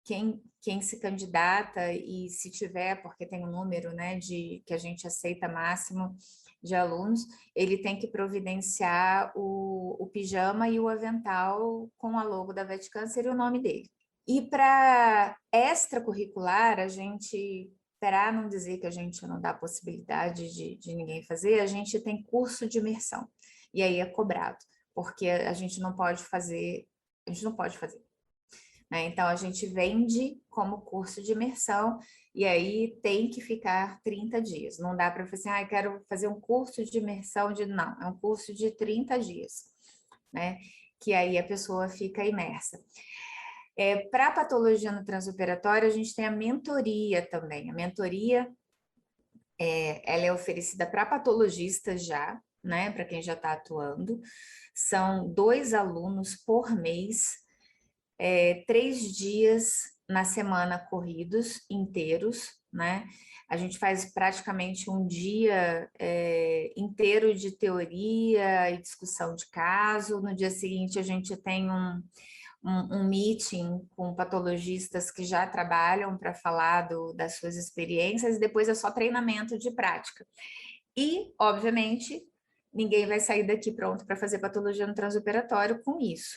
quem se candidata e se tiver, porque tem um número, né, que a gente aceita máximo de alunos, ele tem que providenciar o pijama e o avental com a logo da VetCâncer e o nome dele. E para extracurricular, a gente, para não dizer que a gente não dá possibilidade de ninguém fazer, a gente tem curso de imersão. E aí é cobrado, porque a gente não pode fazer, né? Então, a gente vende como curso de imersão e aí tem que ficar 30 dias. Não dá para falar assim, ah, quero fazer um curso de imersão Não, é um curso de 30 dias, né? Que aí a pessoa fica imersa. Para patologia no transoperatório, a gente tem a mentoria também. A mentoria, ela é oferecida para patologistas já, né? Para quem já está atuando. São 2 alunos por mês, 3 dias na semana corridos, inteiros, né? A gente faz praticamente um dia inteiro de teoria e discussão de caso. No dia seguinte, a gente tem um meeting com patologistas que já trabalham para falar das suas experiências, e depois é só treinamento de prática. E, obviamente, ninguém vai sair daqui pronto para fazer patologia no transoperatório com isso,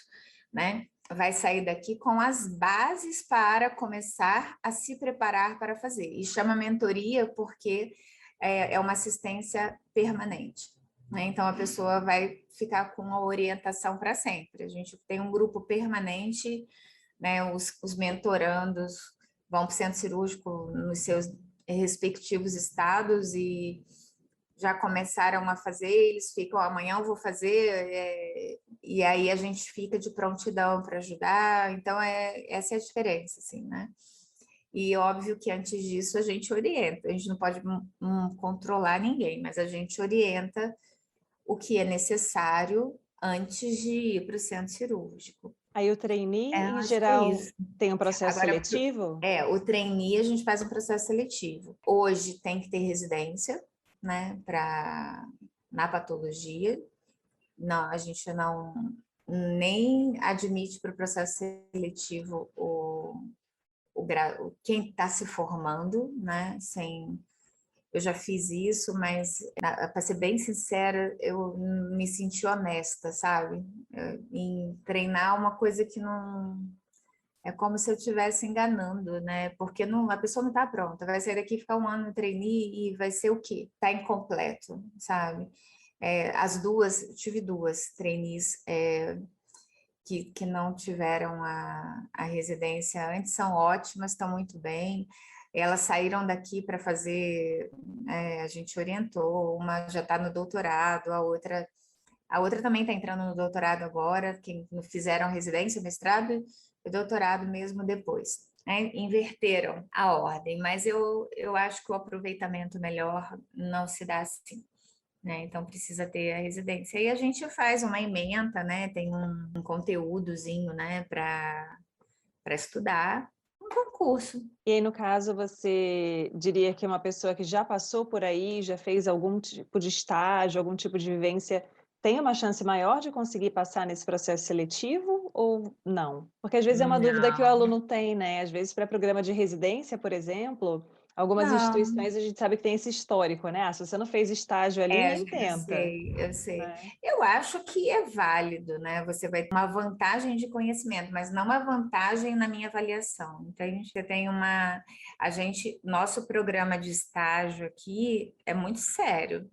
né? Vai sair daqui com as bases para começar a se preparar para fazer. E chama mentoria porque é uma assistência permanente, né? Então, a pessoa vai ficar com a orientação para sempre. A gente tem um grupo permanente, né? Os mentorandos vão para o centro cirúrgico nos seus respectivos estados e já começaram a fazer, eles ficam, amanhã eu vou fazer, e aí a gente fica de prontidão para ajudar. Então, essa é a diferença, assim, né? E óbvio que antes disso a gente orienta, a gente não pode controlar ninguém, mas a gente orienta o que é necessário antes de ir para o centro cirúrgico. Aí o trainee, em Acho que é geral, isso. tem um processo Agora, seletivo? o trainee a gente faz um processo seletivo. Hoje tem que ter residência, né, na patologia. Não, a gente não nem admite para o processo seletivo quem está se formando, né, eu já fiz isso, mas, para ser bem sincera, eu me senti honesta, sabe? Em treinar uma coisa que não... É como se eu estivesse enganando, né? Porque a pessoa não está pronta. Vai sair daqui, ficar um ano no trainee e vai ser o quê? Está incompleto, sabe? Tive 2 trainees que não tiveram a residência antes, são ótimas, estão muito bem. Elas saíram daqui para fazer, a gente orientou, uma já está no doutorado, a outra também está entrando no doutorado agora, que fizeram residência, mestrado e doutorado mesmo depois, né? Inverteram a ordem, mas eu acho que o aproveitamento melhor não se dá assim, né? Então precisa ter a residência. E a gente faz uma ementa, né? Tem um conteúdozinho, né, para estudar, um concurso. E aí, no caso, você diria que uma pessoa que já passou por aí, já fez algum tipo de estágio, algum tipo de vivência, tem uma chance maior de conseguir passar nesse processo seletivo ou não? Porque às vezes é uma dúvida que o Não, aluno tem, né? Às vezes para programa de residência, por exemplo, algumas não. instituições a gente sabe que tem esse histórico, né? Ah, se você não fez estágio ali, nem Eu tenta, sei, eu sei. né? Eu acho que é válido, né? Você vai ter uma vantagem de conhecimento, mas não uma vantagem na minha avaliação. Entende? Você tem nosso programa de estágio aqui é muito sério,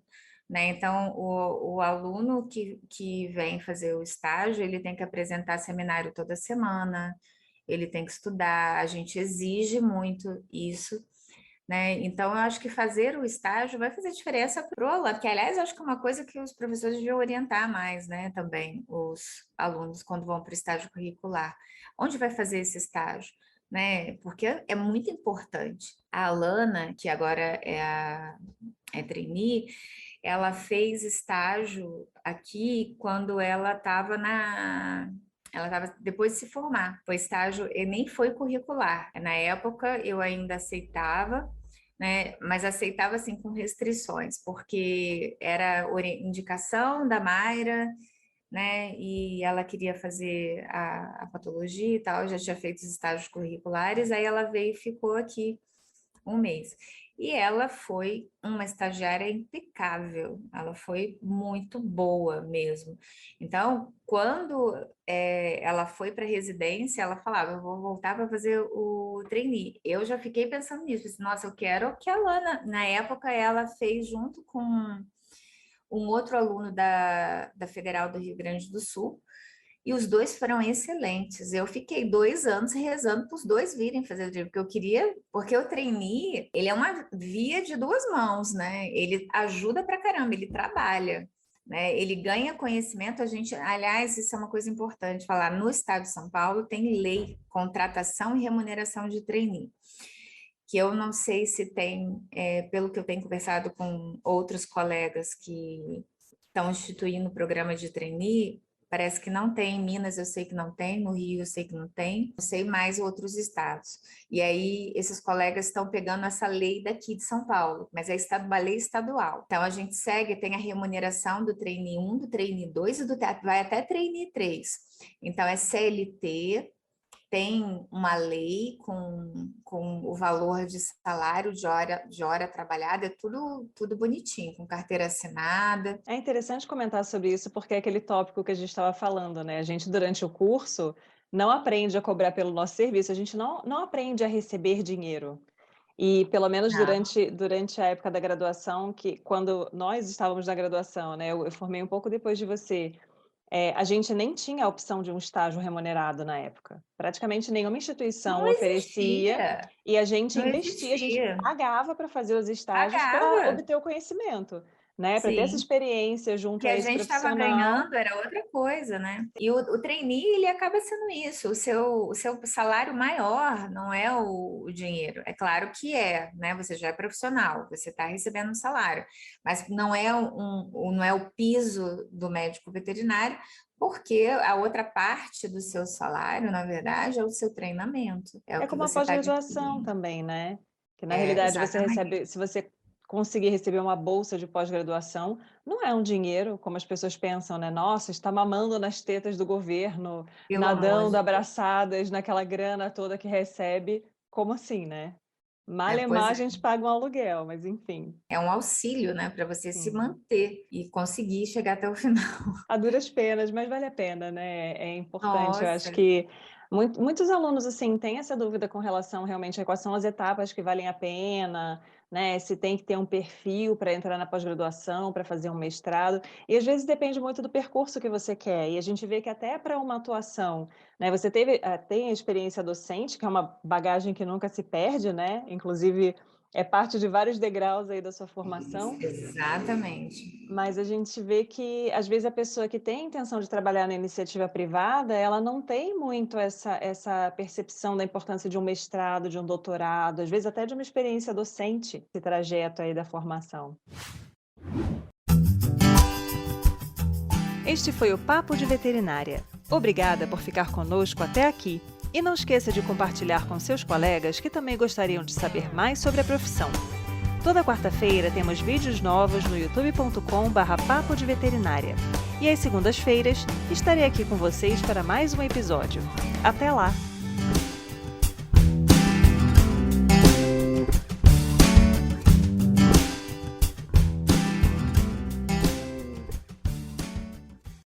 né? Então, o aluno que vem fazer o estágio, ele tem que apresentar seminário toda semana, ele tem que estudar, a gente exige muito isso, né? Então, eu acho que fazer o estágio vai fazer diferença para o aluno, que, aliás, eu acho que é uma coisa que os professores deviam orientar mais, né? Também os alunos quando vão para o estágio curricular. Onde vai fazer esse estágio? Né? Porque é muito importante. A Alana, que agora é trainee, ela fez estágio aqui quando ela estava Ela estava depois de se formar, foi estágio e nem foi curricular. Na época eu ainda aceitava, né? Mas aceitava assim com restrições, porque era indicação da Mayra, né? E ela queria fazer a patologia e tal, já tinha feito os estágios curriculares, aí ela veio e ficou aqui um mês. E ela foi uma estagiária impecável, ela foi muito boa mesmo. Então, quando ela foi para a residência, ela falava, eu vou voltar para fazer o trainee. Eu já fiquei pensando nisso, disse, nossa, eu quero que a Lana, na época, ela fez junto com um outro aluno da Federal do Rio Grande do Sul, e os dois foram excelentes. Eu fiquei 2 anos rezando para os dois virem fazer o trainee, porque eu queria, porque o trainee, ele é uma via de duas mãos, né? Ele ajuda pra caramba, ele trabalha, né? Ele ganha conhecimento, a gente, aliás, isso é uma coisa importante falar, no estado de São Paulo tem lei, contratação e remuneração de trainee, que eu não sei se tem, pelo que eu tenho conversado com outros colegas que estão instituindo o programa de trainee, parece que não tem, em Minas eu sei que não tem, no Rio eu sei que não tem, não sei mais outros estados. E aí esses colegas estão pegando essa lei daqui de São Paulo, mas é uma lei estadual. Então a gente segue, tem a remuneração do trainee 1, do trainee 2 e vai até trainee 3. Então é CLT, tem uma lei com o valor de salário de hora trabalhada, é tudo bonitinho, com carteira assinada. É interessante comentar sobre isso, porque é aquele tópico que a gente estava falando, né? A gente, durante o curso, não aprende a cobrar pelo nosso serviço, a gente não aprende a receber dinheiro. E, pelo menos durante a época da graduação, que quando nós estávamos na graduação, né? Eu formei um pouco depois de você, a gente nem tinha a opção de um estágio remunerado na época. Praticamente nenhuma instituição Não oferecia, existia, e a gente não investia, a gente existia. pagava para fazer os estágios para Pagava, obter o conhecimento, né? Para ter essa sim. experiência O junto que a a esse gente estava profissional. ganhando era outra coisa, né? E o trainee, ele acaba sendo isso, o seu salário maior não é o dinheiro. É claro que é, né? Você já é profissional, você está recebendo um salário, mas não é o piso do médico veterinário, porque a outra parte do seu salário, na verdade, é o seu treinamento, é o É que como a você está pós-graduação adquirindo. também, né? Que na realidade você Exatamente. recebe, se você conseguir receber uma bolsa de pós-graduação, não é um dinheiro, como as pessoas pensam, né? Nossa, está mamando nas tetas do governo, Pelo amor nadando de Deus. abraçadas naquela grana toda que recebe. Como assim, né? Malemar Pois a é. gente paga um aluguel, mas enfim, É um auxílio, né, para você se sim. manter e conseguir chegar até o final. A duras penas, mas vale a pena, né? É importante. Eu acho Nossa, que muitos alunos assim têm essa dúvida com relação realmente a quais são as etapas que valem a pena, né? Se tem que ter um perfil para entrar na pós-graduação, para fazer um mestrado. E às vezes depende muito do percurso que você quer. E a gente vê que até para uma atuação, né? Você tem a experiência docente, que é uma bagagem que nunca se perde, né? Inclusive é parte de vários degraus aí da sua formação. exatamente. Mas a gente vê que, às vezes, a pessoa que tem a intenção de trabalhar na iniciativa privada, ela não tem muito essa percepção da importância de um mestrado, de um doutorado, às vezes até de uma experiência docente, esse trajeto aí da formação. Este foi o Papo de Veterinária. Obrigada por ficar conosco até aqui. E não esqueça de compartilhar com seus colegas que também gostariam de saber mais sobre a profissão. Toda quarta-feira temos vídeos novos no youtube.com/papo de veterinária. E às segundas-feiras estarei aqui com vocês para mais um episódio. Até lá!